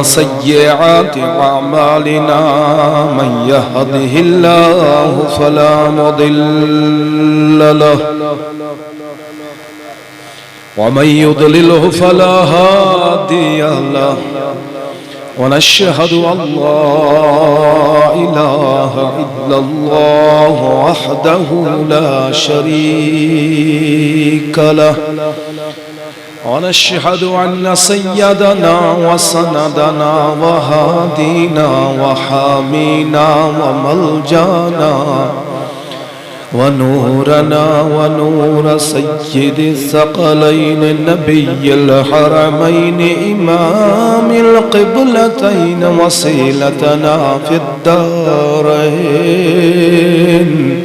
سيئات أعمالنا من يهده الله فلا مضل له ومن يضلله فلا هادي له ونشهد أن لا إله إلا الله وحده لا شريك له ونشهد أن سيدنا وسندنا وهادينا وحامينا وملجانا ونورنا ونور سيد الثقلين نبي الحرمين إمام القبلتين وسيلتنا في الدارين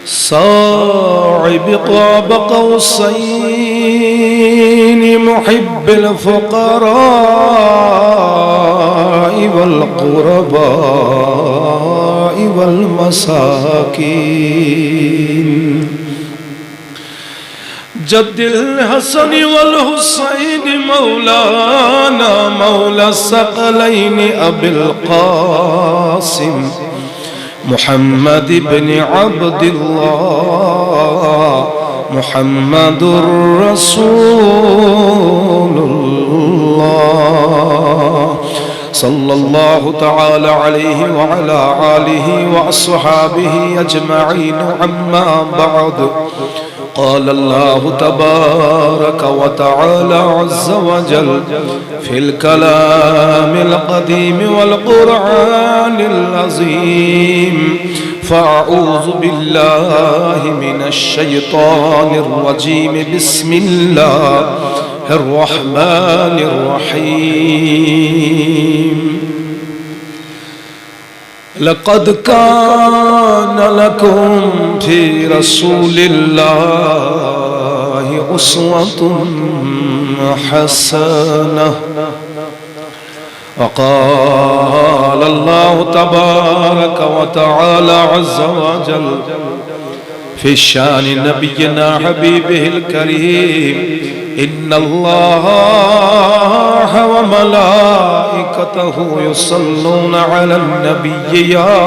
صاحب قاب قوسين محب الفقراء والغرباء والمساكين جد الحسن والحسين مولانا مولى الثقلين أبي القاسم محمد بن عبد الله محمد رسول الله صلى الله تعالى عليه وعلى آله وأصحابه أجمعين أما بعد قال الله تبارك وتعالى عز وجل في الكلام القديم والقرآن العظيم فأعوذ بالله من الشيطان الرجيم بسم الله الرحمن الرحيم لقد كان لكم في رسول الله أسوة حسنة وقال الله تبارك وتعالى عز وجل في شان نبينا حبيبه الكريم إن الله وملائكته يصلون على النبي يا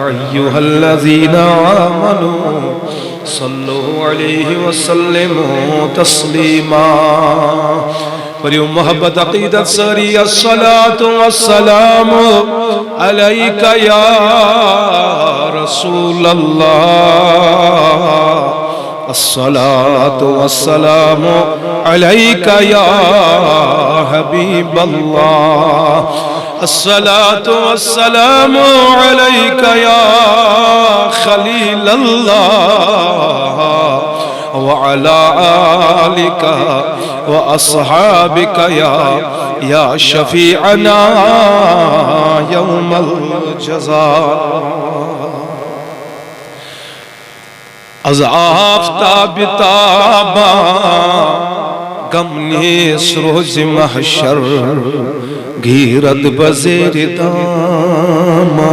أيها الذين آمنوا صلوا عليه وسلموا تسليما وريو محبت عقیدت سری الصلاة والسلام عليك يا رسول الله الصلاة والسلام عليك يا حبيب الله الصلاة والسلام عليك يا خليل الله وعلى آلك وأصحابك يا شفيعنا يوم الجزاء از آفتاب تابا غم نیس روز محشر گیرد بزیر دامان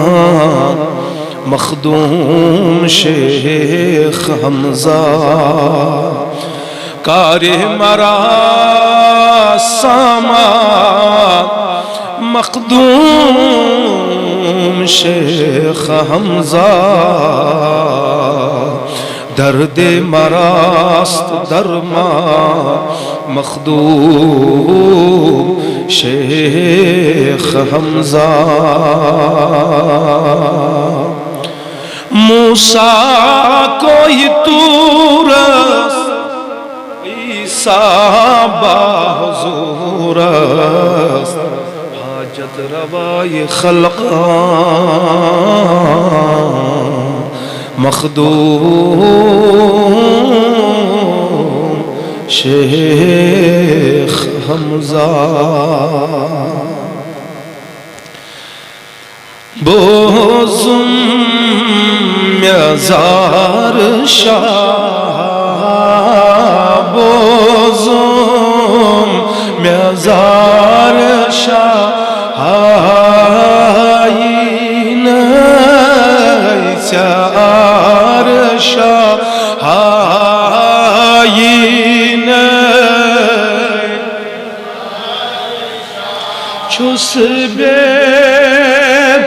مخدوم شیخ حمزہ کارِ مرا سامان مخدوم شیخ حمزہ درد مراست درما مخدوم شیخ حمزہ موسیٰ کوئی تورس عیسیٰ باحضورس حاجت روائی خلقان مخدوم شیخ حمزہ بوزم میازار شاہ بوزم میازار شاہ آئین ایسار شاہ آئین چوس بے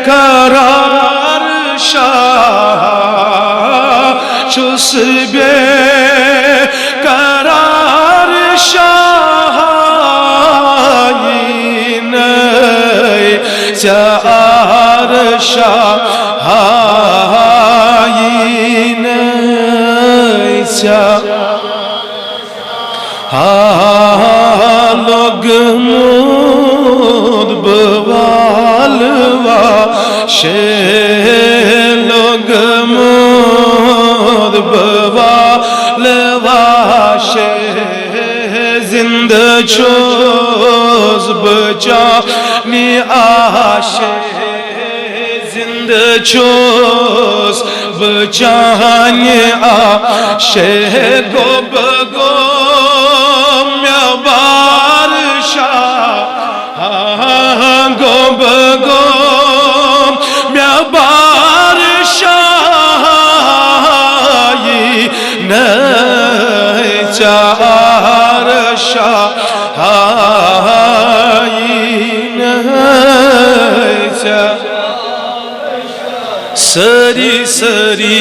قرار شاہ چوس بے قرار شاہ چار شاہ لوگ مود بوالوا لوگ مود بوالوا زندہ چوز بچانی آشے زندہ چوز بچانی آشے گو بگو میاں بارشاہ گو بگو میاں بارشاہ چار شاہ سری سری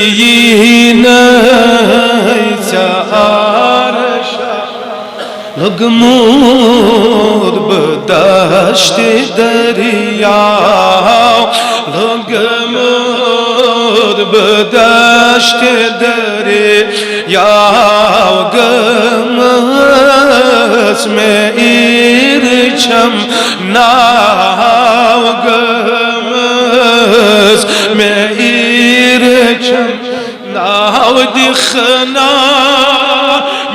چار شاہ لوگ مود بدشت دریا لوگ مود بدشت دریا گمس میں ایرچم ناو گمس میں ایرچم ناو دخنا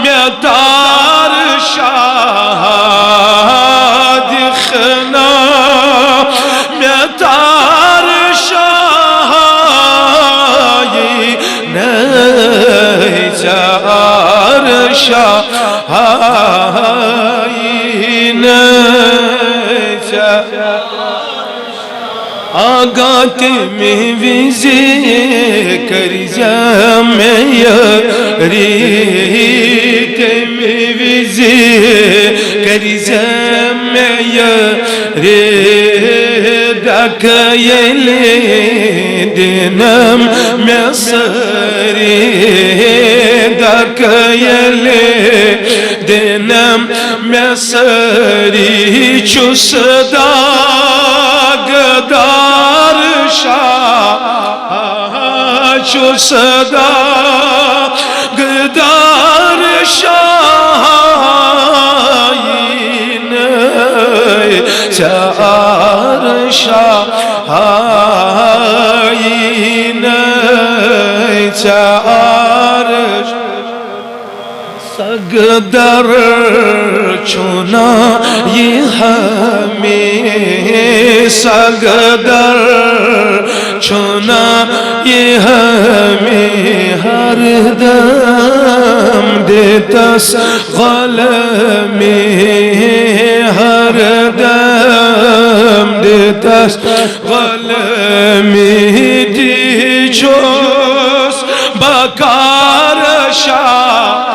میں تار شاہ دخنا میں تار شاہ چار شاہ آگات میں ویزے کر جامع ریت میں ویزے کر جامع ریدک یلی دنم میں سریدک یلی دنم میں سری چوس داغدار شاہ چوس داغدار شاہ چار شاہ چار سگدر چونا یہ ہمیں سگدر چونا یہ ہمیں ہر دم دیتس غلمی ہر دم دیتس غلمی دی چوس بکار شاہ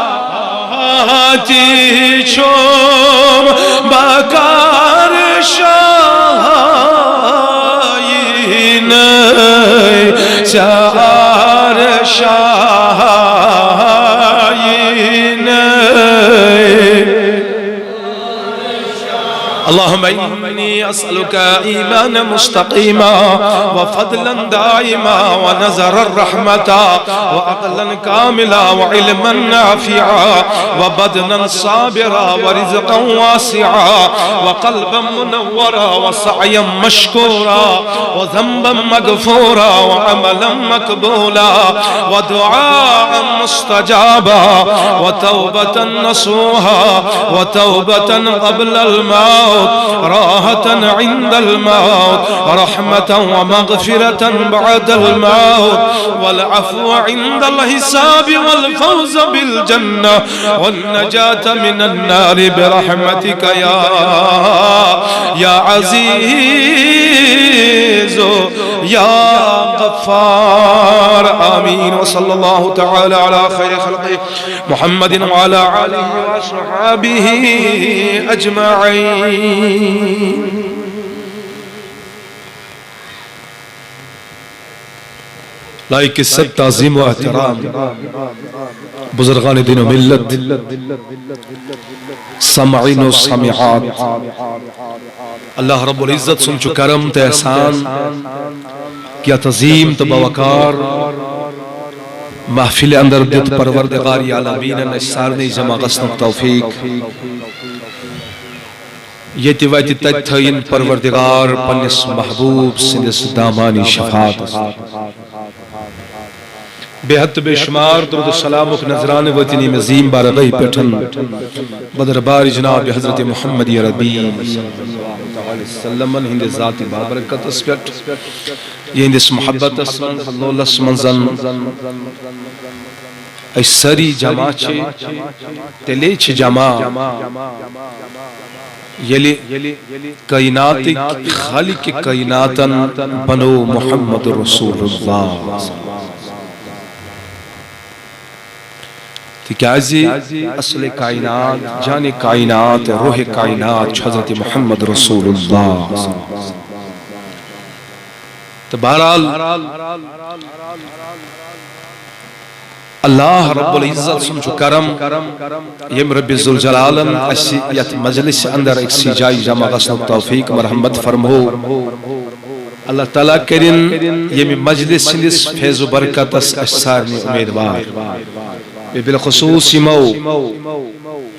دی چوم بکار شاہ چار شاہ اللهم إني أسألك إيمانا مستقيما وفضلا دائما ونظر الرحمة وعقلا كاملا وعلما نافعا وبدنا صابرا ورزقا واسعا وقلبا منورا وسعيا مشكورا وذنبا مغفورا وعملا مقبولا ودعاء مستجابا وتوبة نصوحا وتوبة قبل الموت راحة عند الموت رحمة ومغفرة بعد الموت والعفو عند الحساب والفوز بالجنة والنجاة من النار برحمتك يا عزيز يا غفار آمين وصلى الله تعالى على خير خلقه محمد وعلى آله وصحبه أجمعين لائق عزت تعظیم و احترام بزرگان دین و ملت، سامعین و سامعات، اللہ رب العزت سن چو کرم تے احسان کیا تعظیم تو باوقار محفل اندر دیت پروردگاری عالمین اس سارنی جمع غسنک توفیق یتی ویتی تج تھین پروردگار پنس محبوب سندس دامانی شفاعت بے حد بے شمار درود السلام اک نظران وطنی مزیم بارغی پیٹھن بدر باری جناب حضرت محمد ربی صلی اللہ علیہ وسلم ہند ذات بابرکت اس پیٹ یہ ہندس محبت اس اللہ اس منزن ای سری جمع چھے تلے چھ جمع یلی کائنات خالق کائناتن بنو محمد رسول اللہ تکیازی اصل کائنات جان کائنات روح کائنات حضرت محمد رسول اللہ تو بہرحال اللہ رب العزت سمجھو کرم یم رب ذوالجلالن اسیت مجلس اندر ایک سی جائی جمع غسن توفیق مرحمت فرمو اللہ تعالیٰ کرن یم مجلس سندس فیض و برکت اس سارنی امیدوار بالخصوص یمو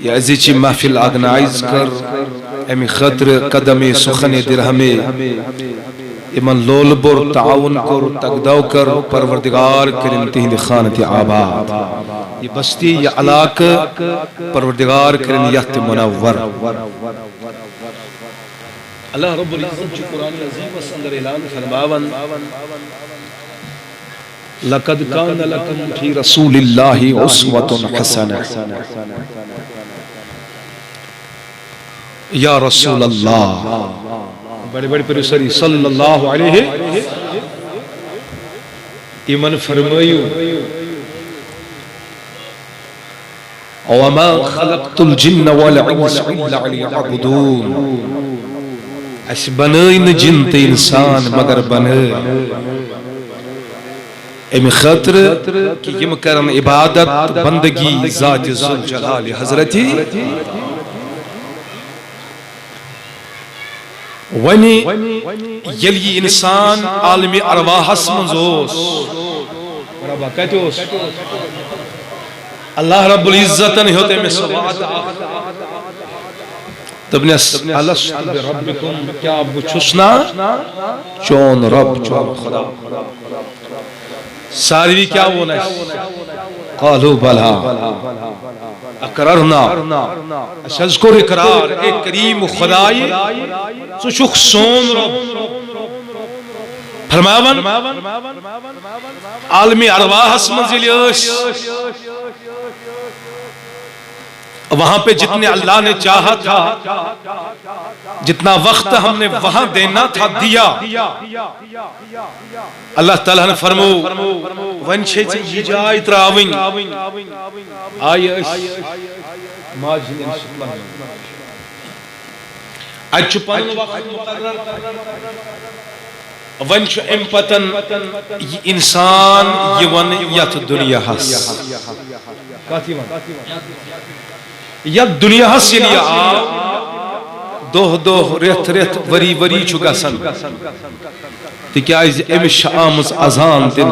یا ازیچی محفل آگنائز کر امی خطر قدم سخن درہمی امن لول بر تعاون کر تقدو کر پروردگار کرن تہند خانت آباد یہ بستی یا علاقہ پروردگار کرن یحت منور اللہ رب العزت جو قرآن عظیم اس اندر اعلان فرماون لقد کان لکم فی رسول اللہ اسوۃ حسنہ یا رسول اللہ بڑے بڑے پروسری صلی اللہ علیہ ایمن فرمائیو وما خلقت الجن والعنس الا ليعبدون اس بنائن جن تے انسان مگر بنائن امی خطر کہ یم کرن عبادت بندگی ذات ذوالجلال حضرتی ونی یلی انسان عالمی ارواح منزوس ربا کتوس اللہ رب العزت نے ہوتے میں سواد تبنی الست بربکم کیا ابو چھسنا چون رب چون خدا ساروی کیا وہ نہیں قالو بلا اقررنا اذکر اقرار ایک کریم خدای سو شخ سون رب فرماون عالمی ارواح منزل اس وہاں پہ جتنے اللہ نے چاہا تھا جتنا وقت ہم نے وہاں دینا تھا دیا اللہ تعالیٰ نے فرمو ونشے چی جائی تراوین آئی ماجن انشاءاللہ اچھپان وقت مقرر ونشو امپتن انسان یون یت دنیا حس یت دنیا حس یلی دوہ ریت ریت وری وری چکا سن تکیاز امش آمز ازان دن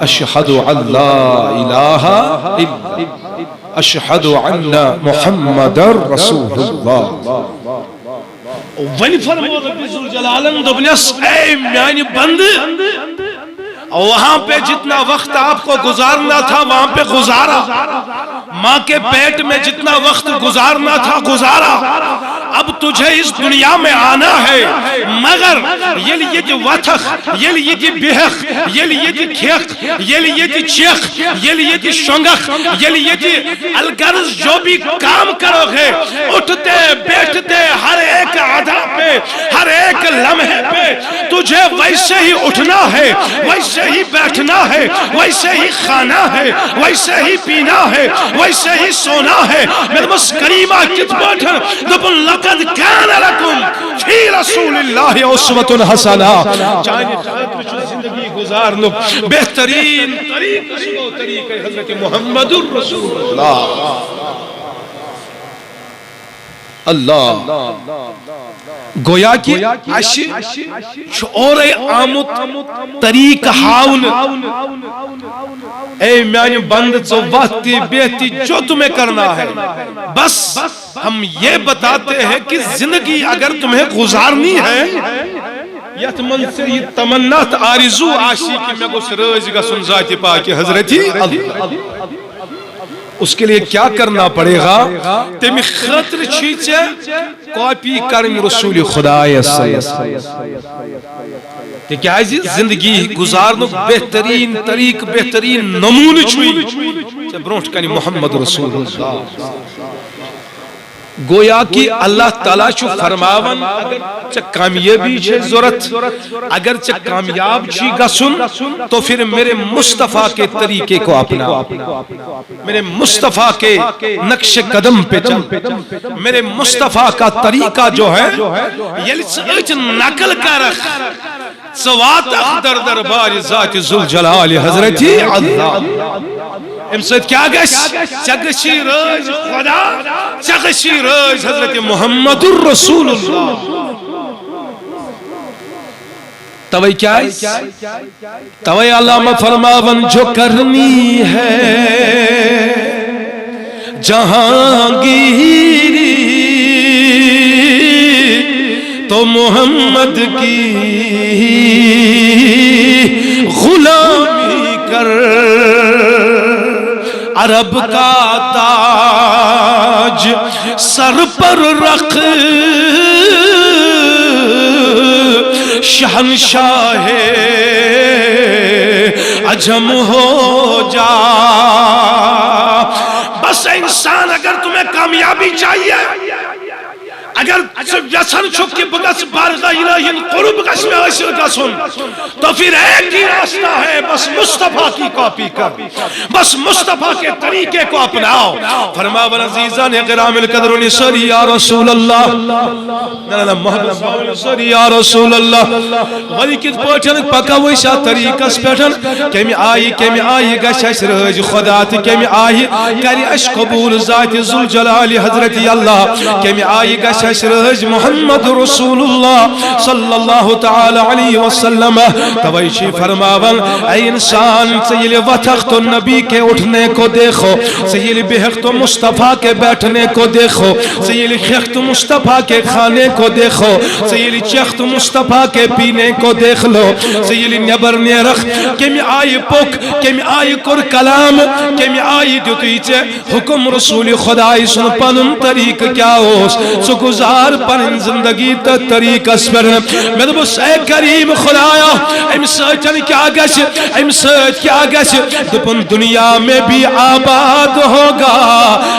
اشہد اللہ الہ الا اشہد ان محمد رسول اللہ ونی فرمو رب ذوالجلالن دبنیس اے میانی بند وہاں پہ جتنا وقت آپ کو گزارنا تھا وہاں پہ گزارا ماں کے پیٹ میں جتنا وقت گزارنا تھا گزارا اب تجھے اس دنیا میں آنا ہے مگر یہ جو وطخ یہ جو بہخ یہ جو کھیخ یہ جو چیخ یہ جو شنگخ یہ جو الگرز جو بھی کام کرو گے اٹھتے بیٹھتے ہر ایک عدا پہ ہر ایک لمحے پہ تجھے ویسے ہی اٹھنا ہے ویسے ہی بیٹھنا ہے ویسے ہی کھانا ہے ویسے ہی پینا ہے ویسے ہی سونا ہے میرے بس کریمہ کت بیٹھن دبن لقد کان لکم فی رسول اللہ اسوۃ حسنہ چاہنے چاہت وچھو زندگی گزارنو بہترین طریقہ سو طریقہ حضرت محمد الرسول اللہ اللہ گویا کہ اش اور آمت طریق ہاون اے میان بند ژو وقتی بیتی جو تمہیں کرنا ہے بس ہم یہ بتاتے ہیں کہ زندگی اگر تمہیں گزارنی ہے یت من سے یہ تمنا آرزو آشی کہ میں گوش رج گژھن ذات پاک حضرت اللہ اس کے لیے کیا کرنا پڑے گا تمہیں خطر چھیچے کاپی کریں رسول خدا کہ کیا ہے زندگی گزارنو بہترین طریق بہترین نمون چھوئی برونٹ کنی محمد رسول اللہ گویا کہ اللہ تعالیٰ چھو فرماون اگر چا کامیابی چھے ضرورت اگر چا کامیاب چھی گسن تو پھر میرے مصطفیٰ کے طریقے کو اپنا میرے مصطفیٰ کے نقش قدم پہ چل میرے مصطفیٰ کا طریقہ جو ہے یہ اچھ نقل کرخ سوات اخدر دربار ذات ذوالجلال حضرت اللہ امسد کیا گش چگشی رج خدا چگشی رج حضرت محمد الرسول اللہ توئی کیا ہے توئی علامہ فرماون جو کرنی ہے جہانگیری تو محمد کی غلامی کر عرب کا تاج سر پر رکھ شہنشاہ عجم ہو جا بس انسان اگر تمہیں کامیابی چاہیے اگر یسن چھک کے بگس بارگاہ الہی قرب گس میں حاصل گسن تو پھر ایک ہی راستہ ہے بس مصطفیٰ کی کاپی کر بس مصطفیٰ کے طریقے کو اپناؤ فرماون عزیزان اکرام القدر نصری یا رسول اللہ محمد نصری یا رسول اللہ ولی کت پوچھن پکا ویسا طریقہ سپیٹن کمی آئی گش اس رج خدا تی کمی آئی کری اش قبول ذات ذوالجلال حضرت اللہ کمی آئی گش رج محمد رسول اللہ صلی اللہ تعالی علیہ وسلم تویشی فرماون اے انسان سیل وطخ تو نبی کے اٹھنے کو دیکھو سیل بہق تو مصطفیٰ کے بیٹھنے کو دیکھو سیل خیخ تو مصطفیٰ کے کھانے کو دیکھو سیل چخ تو مصطفیٰ کے پینے کو دیکھ لو سیل نبر نیرخ کمی آئی پک کمی آئی کر کلام کمی آئی دیتویچے حکم رسول خدای سن پنن طریق کیا ہوس سکو گزار پر زندگی تا طریقہ سپر میں تو اے کریم خدایا ام سچن کیا گش ام سچ کیا گش دپن دنیا میں بھی آباد ہوگا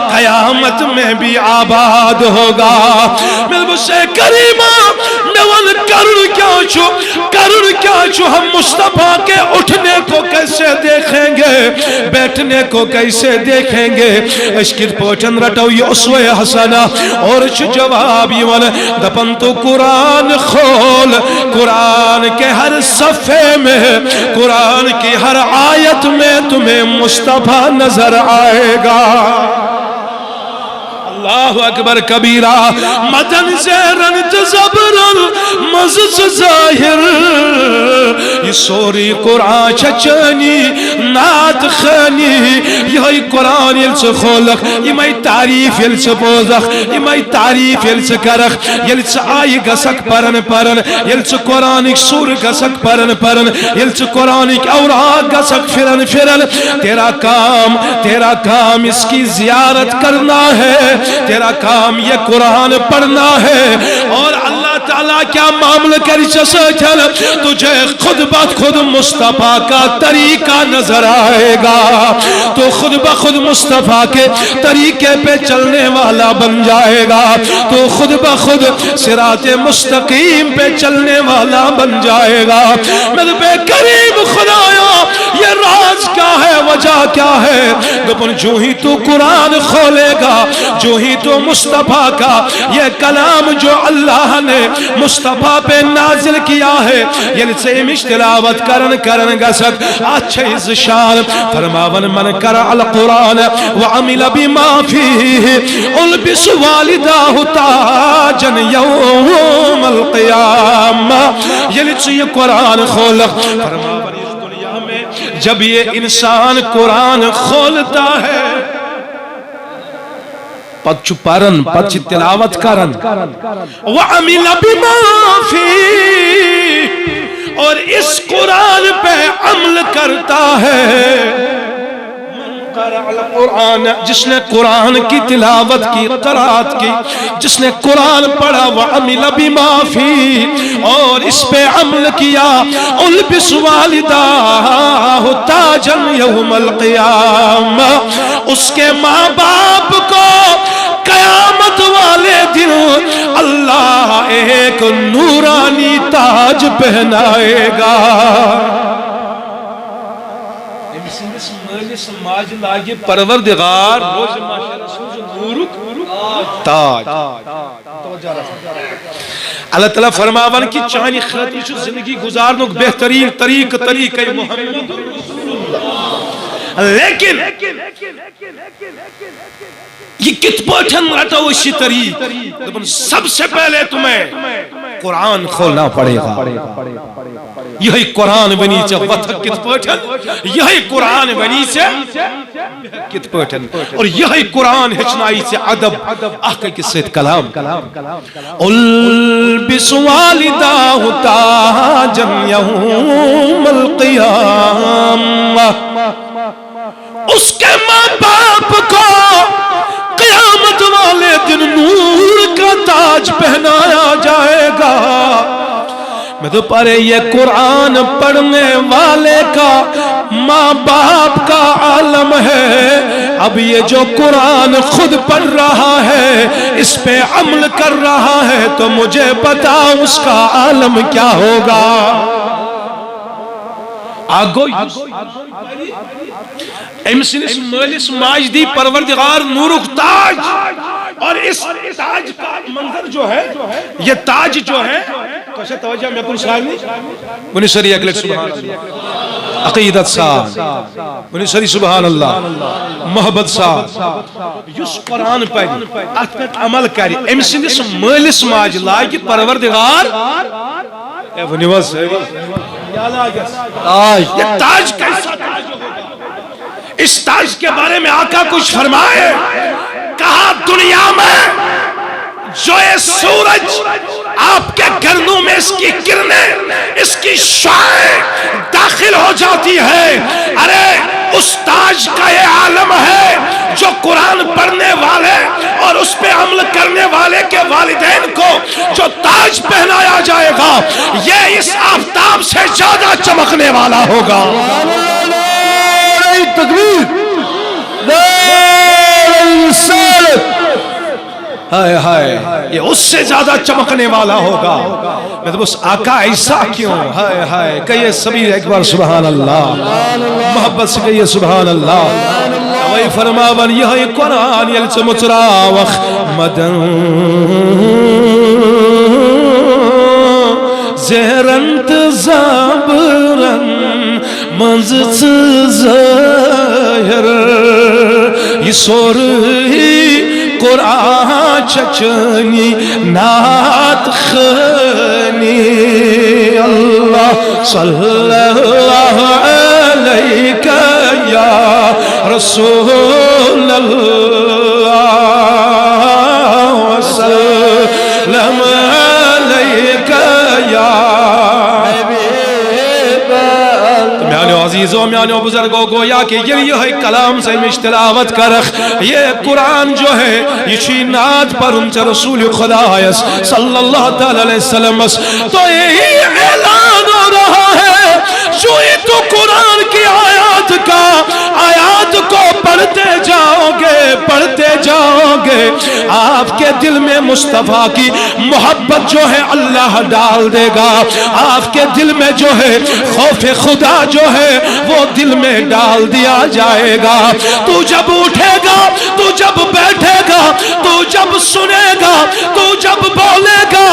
قیامت میں بھی آباد ہوگا میں تو اے کریم میں ون کرن کیا چھو ہم مصطفیٰ کے اٹھنے کو کیسے دیکھیں گے بیٹھنے کو کیسے دیکھیں گے اشکر پوچھن رٹو یہ اسوہ حسنہ اور جواب یہ والا دپن تو قرآن کھول قرآن کے ہر صفحے میں قرآن کی ہر آیت میں تمہیں مصطفیٰ نظر آئے گا اللہ اکبر کبیرہ مدن زیرن تزبرن مزز ظاہر یہ سوری قرآن چچنی نات خانی یہ قرآن یلچ خولخ یہ میں تعریف یلچ بوزخ یہ میں تعریف یلچ کرخ یلچ آئی گسک پرن یلچ قرآنک سور گسک پرن یلچ قرآنک اوراق گسک فرن تیرا کام اس کی زیارت کرنا ہے تیرا کام یہ قرآن پڑھنا ہے اور اللہ تعالیٰ کیا معاملہ کری چسچل تجھے خود بات خود مصطفیٰ کا طریقہ نظر آئے گا تو خود بخود مصطفیٰ کے طریقے پہ چلنے والا بن جائے گا تو خود بخود صراط مستقیم پہ چلنے والا بن جائے گا میں بے کریم خدایا یہ راز کیا ہے وجہ کیا ہے گپن جو ہی تو قرآن کھولے گا جو ہی تو مصطفیٰ کا یہ کلام جو اللہ نے مصطفیٰ پہ نازل کیا ہے یل سے مش تلاوت کرن گسک اچھے شان فرماون من قرأ القرآن وعمل بما فيه البس والداه تاجا يوم القيامة یل سے یہ قرآن کھولک فرماون اس دنیا میں جب یہ انسان قرآن کھولتا ہے پچ پرن پچ تلاوت کرن وعمل بما فيه اور اس قرآن پہ عمل کرتا ہے قرآن جس نے قرآن کی تلاوت کی قرات کی جس نے قرآن پڑھا وعمل بما فيه اور اس پہ عمل کیا البس والداه تاجا یوم القیامہ اس کے ماں باپ کو قیامت والے دن اللہ ایک نورانی تاج پہنائے گا سماج لاگے پروردگار روز معاشرہ سوز نورک تاج اللہ تعالیٰ فرماون کی چانی خطی چھو زندگی گزارنک بہترین طریقہ محمد رسول اللہ لیکن یہ کت پوچھن رٹو اسی طریق سب سے پہلے تمہیں قرآن کھولنا پڑے گا یہی قرآن بنی سے وطک کت پوچھن یہی قرآن بنی سے کت پوچھن اور یہی قرآن ہچنائی سے عدب آقا کی سید کلام البس والداہ تاجا یوم القیامہ اس کے ماں باپ کو قیامت والے دن نور کا تاج پہنایا جائے گا میں تو پڑھے یہ قرآن پڑھنے والے کا ماں باپ کا عالم ہے اب یہ جو قرآن خود پڑھ رہا ہے اس پہ عمل کر رہا ہے تو مجھے پتا اس کا عالم کیا ہوگا آگو امسنس مالس ماجدی پروردگار نورک تاج اور اس تاج کا منظر جو ہے یہ تاج جو ہے کیسے توجہ میں اپنی شاعر نہیں منی سری اکلک سبحان اللہ عقیدت صاحب منی سری سبحان اللہ محبت صاحب یس قرآن پڑھ اتپت عمل کری امسنس مالس ماج لاگی پروردگار اے ونیواز یہ تاج کیسا تاج ہوگا اس تاج کے بارے میں آقا کچھ فرمائے کہا دنیا میں جو یہ سورج آپ کے گردوں میں اس کی کرنیں اس کی شعائیں داخل ہو جاتی ہے ارے اس تاج کا یہ عالم ہے جو قرآن پڑھنے والے اور اس پہ عمل کرنے والے کے والدین کو جو تاج پہنایا جائے گا یہ اس آفتاب سے زیادہ چمکنے والا ہوگا تکبیر ہائے ہائے یہ اس سے زیادہ چمکنے والا ہوگا میں تو بس آقا ایسا کیوں ہائے ہائے کہیے سبھی ایک بار سبحان اللہ محبت سے کہیے سبحان اللہ وہی فرماون یہی قرآن یلچ متراوخ مدن زہرنت زابرن منزت ظاہر یہ سوری قرآن چچنی نات خانی اللہ صلی اللہ علیکہ یا رسول اللہ وسلم علیکہ یا عزیزوں میانوں بزرگوں گویا کہ یہ کلام سے مشتلاوت کرخ یہ قرآن جو ہے یہ چینات پر انچہ رسول خدا صلی اللہ علیہ وسلم تو یہی اعلان ہو رہا ہے جو یہ تو قرآن کی آیات کا آیات کو پڑھتے جاؤ گے آپ کے دل میں مصطفیٰ کی محبت جو ہے اللہ ڈال دے گا آپ کے دل میں جو ہے خوف خدا جو ہے وہ دل میں ڈال دیا جائے گا تو جب اٹھے گا تو جب بیٹھے گا تو جب سنے گا تو جب بولے گا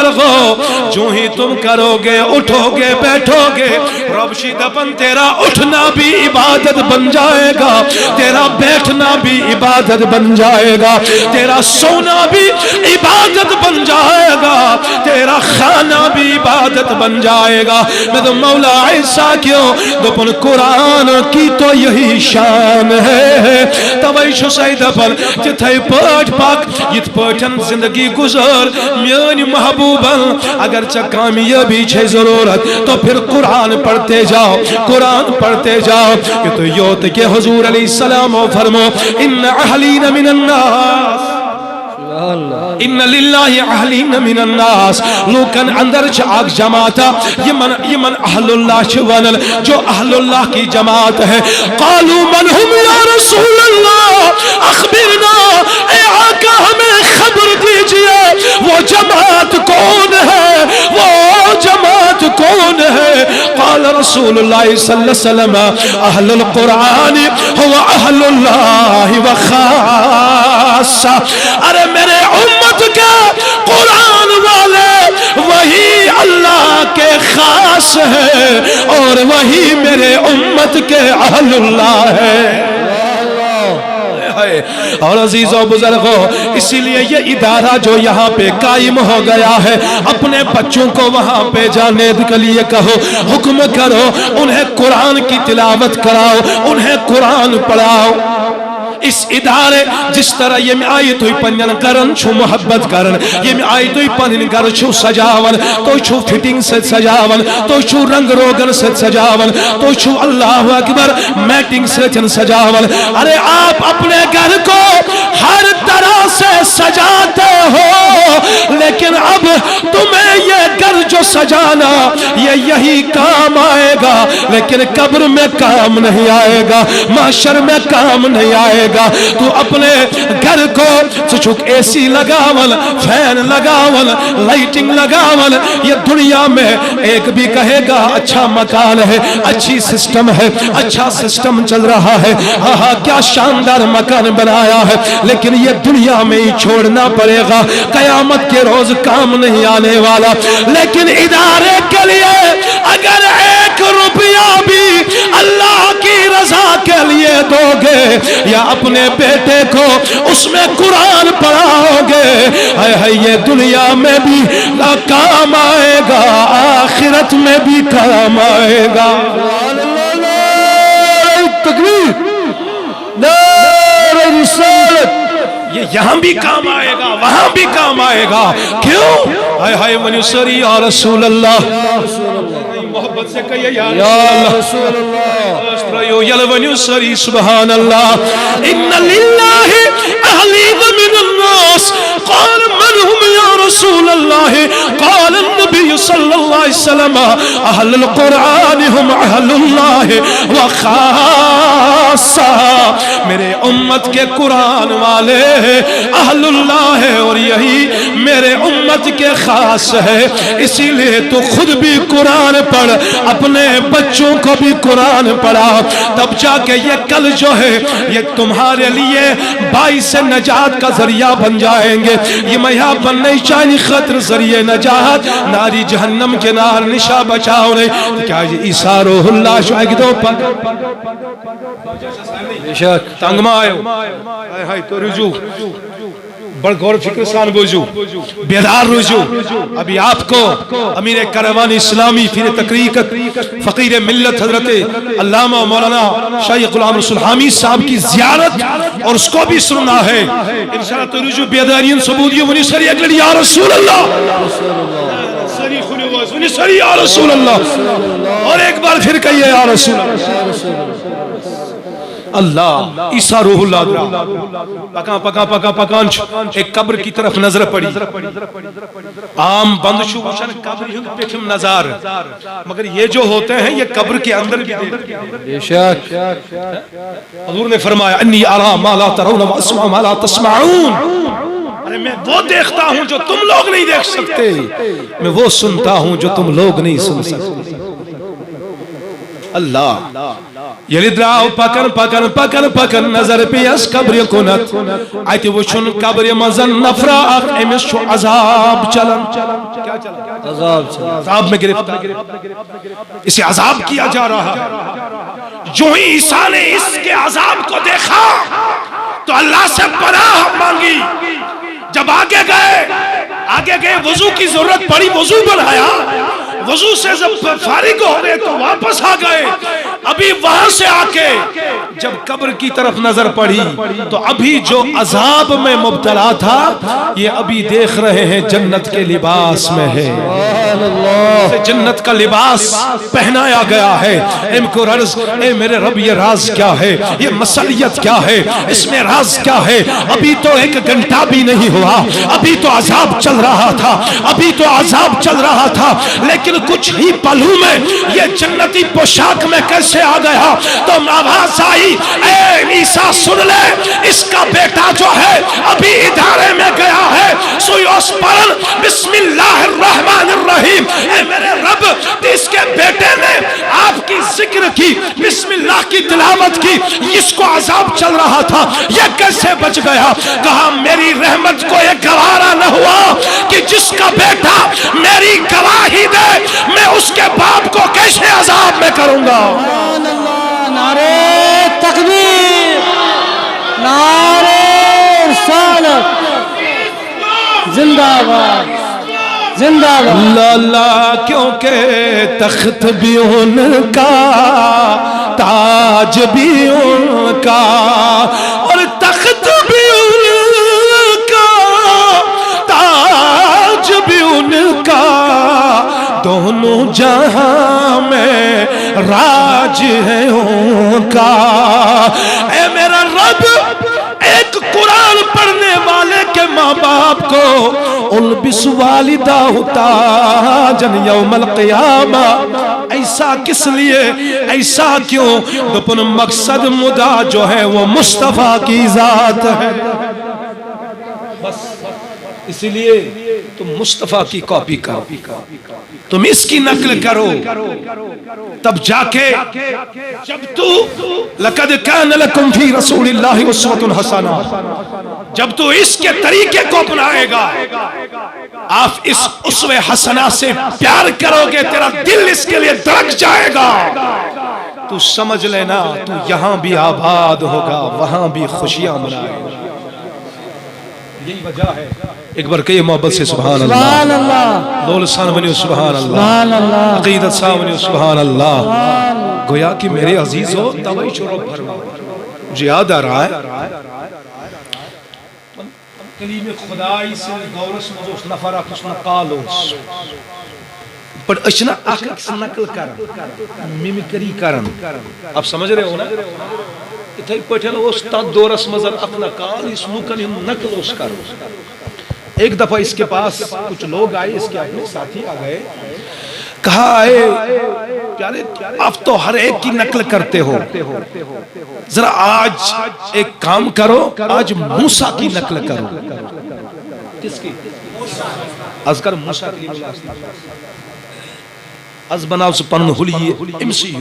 بزرگو جو ہی تم کرو گے اٹھو گے بیٹھو گے ربشی دپن تیرا اٹھنا بھی عبادت بن جائے گا تیرا بیٹھنا بھی عبادت بن جائے گا تیرا سونا بھی عبادت بن جائے گا تیرا کھانا بھی عبادت بن جائے گا میں تو مولا ایسا کیوں دپن قرآن کی تو یہی شان ہے تویشو سید پر جتھائی پاٹ پاک یت پاٹن زندگی گزر میانی محبوبا اگرچہ کامیابی چھے ضرورت تو پھر قرآن پڑھتے جاؤ قرآن پڑھتے جاؤ کہ تو یوت کے حضور علیہ السلام فرمو ان اہلین من الناس ان للہ اہلین من الناس لوکن اندر چھ آگ جماعتا یمن اہل اللہ چھوانل جو اہل اللہ کی جماعت ہے قالوا من ہم یا رسول اللہ اخبرنا اے آقا ہمیں خبر دیجئے وہ جماعت کون ہے وہ جماعت کون ہے قال رسول اللہ صلی اللہ علیہ وسلم اہل القرآن هو اہل اللہ وخاصہ ارے میرے امت کے قرآن والے وہی اللہ کے خاص ہے اور وہی میرے امت کے اہل اللہ ہے اور عزیزوں بزرگوں اسی لیے یہ ادارہ جو یہاں پہ قائم ہو گیا ہے اپنے بچوں کو وہاں پہ جانے کے لیے کہو حکم کرو انہیں قرآن کی تلاوت کراؤ انہیں قرآن پڑھاؤ اس ادارے جس طرح یہ میں آئی توی پنجن کرن چھو محبت کرن یہ میں آئی توی پنجن کر چھو سجاون تو چھو فٹنگ سے سجاون تو چھو رنگ روگن سے سجاون تو چھو اللہ اکبر میٹنگ سے سجاون ارے آپ اپنے گھر کو ہر طرح سے سجاتے ہو لیکن اب تمہیں یہ گھر جو سجانا یہ یہی کام آئے گا لیکن قبر میں کام نہیں آئے گا محشر میں کام نہیں آئے گا تو اپنے گھر کو سچک اے سی لگاول فین لگاول لائٹنگ لگاول یہ دنیا میں ایک بھی کہے گا اچھا مکان ہے اچھی سسٹم ہے اچھا سسٹم چل رہا ہے ہاں کیا شاندار مکان بنایا ہے لیکن یہ دنیا میں ہی چھوڑنا پڑے گا قیامت کے روز کام نہیں آنے والا لیکن ادارے کے لیے اگر 1 روپیہ بھی اللہ کی رضا کے لیے دو گے یا اپنے بیٹے کو اس میں قرآن پڑھاؤ گے یہ دنیا میں بھی کام آئے گا آخرت میں بھی کام آئے گا تکبیر نعرہ رسالت یہ یہاں بھی کام آئے گا وہاں بھی کام آئے گا کیوں ہائے ونیو سری یا رسول اللہ محبت سے کہیے یا رسول اللہ یلونیو سری سبحان اللہ ان للہ اہلین من الناس قال من ہم یا رسول اللہ قال النبی صلی اللہ علیہ وسلم اہل القرآن ہم اہل اللہ وخاصہ میرے امت کے قرآن والے اہل اللہ ہے اور یہی میرے امت کے خاص ہے اسی لئے تو خود بھی قرآن پڑھ اپنے بچوں کو بھی قرآن پڑھا تب جا کے یہ کل جو ہے یہ تمہارے لیے باعث نجات کا ذریعہ بن جائیں گے یہ میاں بن نہیں چاہیے خطر ذریعہ نجات ناری جہنم کے نار نشا بچاؤ نہیں کیا یہ عیسیٰ روح اللہ شاہد دو پاک تنگ ماں آئے تو رجوع بڑھ غور فکر سان بوجو بیدار رجوع ابھی آپ کو امیر کروان اسلامی پھر تقریقت فقیر ملت حضرت علامہ مولانا شیخ غلام رسول حامی صاحب کی زیارت اور اس کو بھی سننا ہے انشاءاللہ تو رجوع بیدارین ثبوتیوں ونی سری اگلڑ یا رسول اللہ سری خلواز ونی سری یا رسول اللہ اور ایک بار پھر کہیے یا رسول اللہ اللہ عیسیٰ روح اللہ پکان ایک قبر کی طرف نظر پڑی عام بند شو وشن قبر ہند پیکھم نظار مگر یہ جو ہوتے ہیں یہ قبر کے اندر بھی بے شک حضور نے فرمایا انی ارا ما لا ترون و اسمع ما لا تسمعون ارے میں وہ دیکھتا ہوں جو تم لوگ نہیں دیکھ سکتے میں وہ سنتا ہوں جو تم لوگ نہیں سن سکتے اللہ یلی دراو پکن پکن پکن پکن نظر پیس قبر کنت آیتی وچھن قبر مزن نفرا اخ امس چھو عذاب چلن عذاب میں گرفتار اسے عذاب کیا جا رہا ہے جو ہی عیسیٰ نے اس کے عذاب کو دیکھا تو اللہ سے پناہ مانگی جب آگے گئے وضو کی ضرورت پڑی وضو بنایا وضو سے جب فارغ ہو گئے تو واپس آ گئے ابھی وہاں سے آ کے جب قبر کی طرف نظر پڑی تو ابھی جو عذاب میں مبتلا تھا یہ ابھی دیکھ رہے ہیں جنت کے لباس میں ہے جنت کا لباس پہنایا گیا ہے ان کو عرض اے میرے رب یہ راز کیا ہے یہ مسئلیت کیا ہے اس میں راز کیا ہے ابھی تو 1 گھنٹہ بھی نہیں ہوا ابھی تو عذاب چل رہا تھا ابھی تو عذاب چل رہا تھا لیکن کچھ ہی پلوں میں یہ جنتی پوشاک میں کیسے آ گیا تو آواز آئی اے عیسیٰ سن لے اس کا بیٹا جو ہے ابھی ادارے میں گیا ہے سوئی اس پرن بسم اللہ الرحمن الرحیم اے میرے رب اس کے بیٹے نے آپ کی ذکر کی بسم اللہ کی تلاوت کی اس کو عذاب چل رہا تھا یہ کیسے بچ گیا کہا میری رحمت کو یہ گوارا نہ ہوا کہ جس کا بیٹا میری گواہی دے میں اس کے باپ کو کیسے عذاب میں کروں گا سبحان اللہ نعرہ تکبیر نعرہ رسالت زندہ باد زندہ باد اللہ کیونکہ تخت بھی ان کا تاج بھی ان کا اور تخت بھی ان کا تاج بھی ان کا دونوں جہاں میں راج ہے ان کا اے میرا رب ایک قرآن پڑھنے والے کے ماں باپ کو البس والدہ تاجن یوم القیامہ ایسا کس لیے ایسا کیوں دپن مقصد مدعا جو ہے وہ مصطفیٰ کی ذات ہے بس اسی لیے تم مصطفیٰ کی کاپی کرو تم اس کی نقل کرو تب جا کے جب تو لقد کان لکم فی رسول اللہ اسوۃ حسنہ جب تو اس کے طریقے کو اپنائے گا آپ اس اسوہ حسنہ سے پیار کرو گے تیرا دل اس کے لیے دھڑک جائے گا تو سمجھ لینا تو یہاں بھی آباد ہوگا وہاں بھی خوشیاں منائے گا یہی وجہ ہے ایک بار کئی محبت سے سبحان اللہ لول سان بنیو سبحان اللہ عقیدت سان بنیو سبحان اللہ گویا کہ میرے عزیزو توائی شروع بھرما مجھے یاد آ رہا ہے کلیم خدای سے گورس مزوس نفرہ کس نقالوس پر اشنا اکس نقل کرن میمکری کرن آپ سمجھ رہے ہو نا اتھائی پٹھن استاد دورس مزر اپنا کال اس لوکن نقل اس کر ایک دفعہ اس کے پاس کچھ لوگ آئے اس کے اپنے ساتھی آ گئے کہا آئے پیارے آپ تو ہر ایک کی نقل کرتے ہو ذرا آج ایک کام کرو آج موسیٰ کی نقل کرو کس کی؟ از کر موسیٰ کی از بناو سپن حلی امسی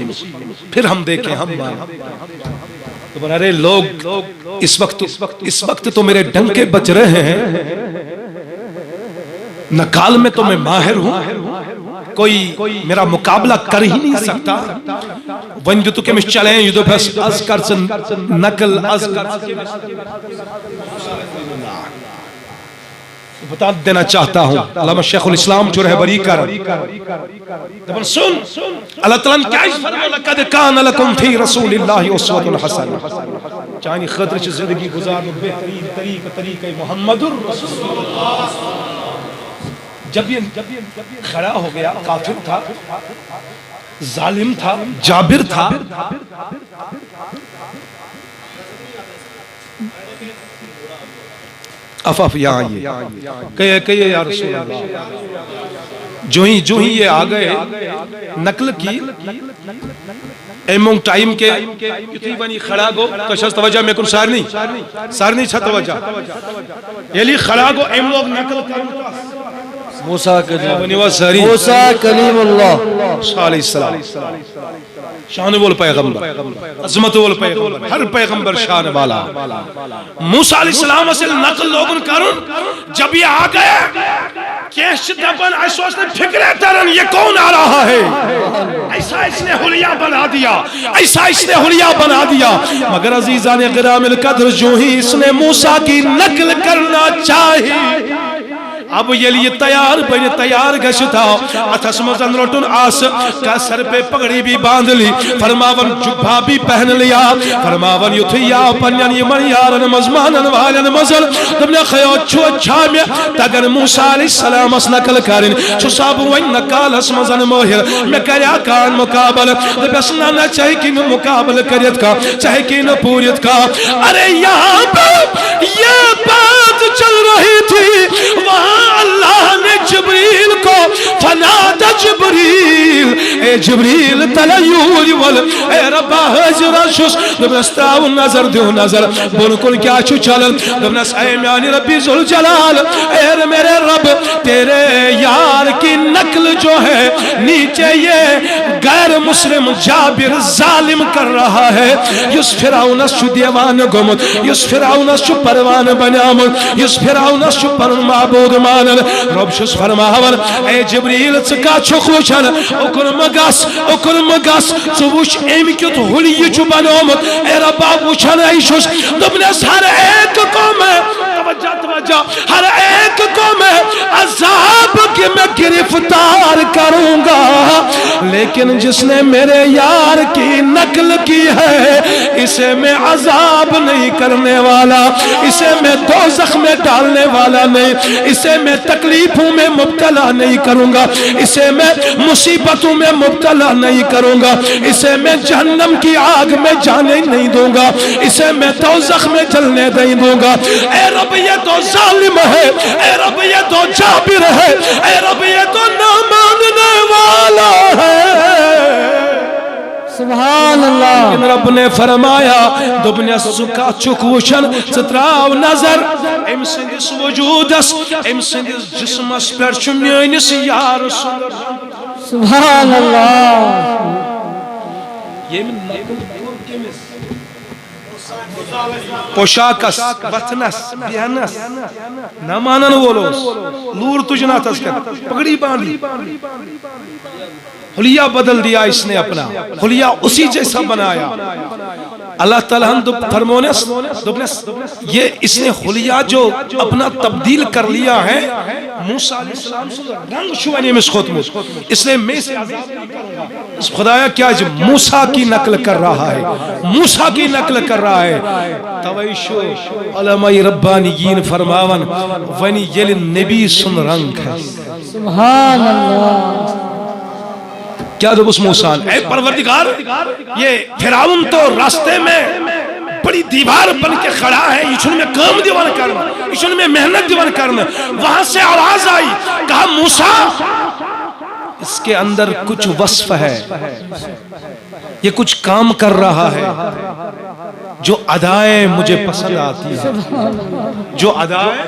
پھر ہم دیکھیں ہم تو بنا رہے لوگ اس وقت تو میرے ڈنکے بچ رہے ہیں نقال میں تو میں ماہر ہوں کوئی میرا مقابلہ کر ہی نہیں سکتا ون جو تو کہ میں چلیں یہ تو پھر از کرسن نقل از کرسن بتا دینا چاہتا ہوں علامہ شیخ الاسلام جو رہبری کر دبن سن اللہ تعالیٰ کیا اس فرمو لقد کان لکم فی رسول اللہ اسوۃ حسنہ چاہنی خطر چھ زندگی گزار بہترین طریقہ محمد الرسول اللہ جب یہ کھڑا ہو گیا کافر تھا ظالم تھا جابر تھا افاف یہاں یہ کہیے یا رسول اللہ جو ہی یہ آگئے نقل کی ایمونگ ٹائم کے اتنی بنی خڑا گو کشش توجہ میں کن سارنی چھا توجہ یہ لی خڑا گو ایمونگ نقل کروں موسیٰ کلیم اللہ صلی اللہ علیہ السلام شان وول پیغمبر، عظمت وول پیغمبر، ہر پیغمبر شان والا. موسیٰ علیہ السلام سے نقل لوگن کرن جب یہ آ گئے کیش دبن ایسوس نے فکرے ترن یہ کون آ رہا ہے. ایسا اس نے حلیہ بنا دیا، ایسا اس نے حلیہ بنا دیا. مگر عزیزان گرامی القدر جو ہی اس نے موسیٰ کی نقل کرنا چاہی اب یہ لیے تیار بنے تیار گشتا اتھس مزن روٹن آس کا سر پہ پگڑی بھی باندھ لی فرماون جبھا بھی پہن لیا فرماون یتھیا پنین یمن یارن مزمانن والن مزل دبنے خیو چھو اچھا میں تگر موسیٰ علیہ السلام اس نقل کرن چھو صاحب وین نکال اس مزن موہر میں کریا کان مقابل دب اسنا نہ چاہی کی مقابل کریت کا چاہی کی پوریت کا. ارے یہاں پر یہ بات چل رہی تھی وہاں اللہ نے جبریل کو فنادى جبریل اے جبریل تلیول ول اے ربا حجر شس دبنستاو نظر دیو نظر بلکل کیا چھو چلن دبنس اے میانی ربی ذوالجلال اے میرے رب تیرے یار کی نقل جو ہے نیچے یہ غیر مسلم جابر ظالم کر رہا ہے. یس فرعونس چھو دیوان گمت یس فرعونس چھو پروان بنامت یس فرعونس چھو پر معبود مانن رب شس فرماون اے جبریل چکا چھو خوشن اکر مگس چوش ایم کیت حلی چھو بنامت اے ربا وچھن ایشوش دبنس ہر ایک کو میں توجہ ہر ایک کو میں عذاب کی میں گرفتار کروں گا لیکن جس نے میرے یار کی نقل کی ہے اسے میں عذاب نہیں کرنے والا اسے میں دوزخ میں ڈالنے والا نہیں اسے میں تکلیفوں میں مبتلا نہیں کروں گا اسے میں مصیبتوں میں مبتلا نہیں کروں گا اسے میں جہنم کی آگ میں جانے نہیں دوں گا اسے میں دوزخ میں جلنے نہیں دوں گا. اے رب یہ تو ظالم ہے اے رب یہ تو جابر ہے اے رب یہ تو نہ ماننے والا ہے. سبحان اللہ. لیکن رب نے فرمایا دبنے سکا چکوشن ستراو نظر ام سندس وجودس ام سندس جسمس پر چمیانس یار سبحان اللہ. یہ من نقل کمس پوشاکس وطنس بیانس نمانن وولوس لور تجنا تذکر پگڑی باندھی حلیہ بدل دیا اس نے اپنا حلیہ اسی جیسا بنایا. اللہ تعالیٰ فرمونس یہ اس نے حلیہ جو اپنا تبدیل کر لیا ہے موسیٰ علیہ السلام سے رنگ شوانی میں سخوتموس اس نے میں سے اس خدایا کیا جو موسیٰ کی نقل کر رہا ہے موسیٰ کی نقل کر رہا ہے. تویشو علماء ربانیین فرماون ونی یل نبی سن رنگ ہے. سبحان اللہ. کیا جب اس موسیٰ اے پروردگار یہ فرعون تو راستے میں بڑی دیوار بن کے کھڑا ہے ایشن میں کام دیوان کرنا ایشن میں محنت دیوان کرنا وہاں سے آواز آئی کہا موسیٰ اس کے اندر کچھ وصف ہے یہ کچھ کام کر رہا ہے جو ادائیں مجھے پسند آتی ہیں جو ادائیں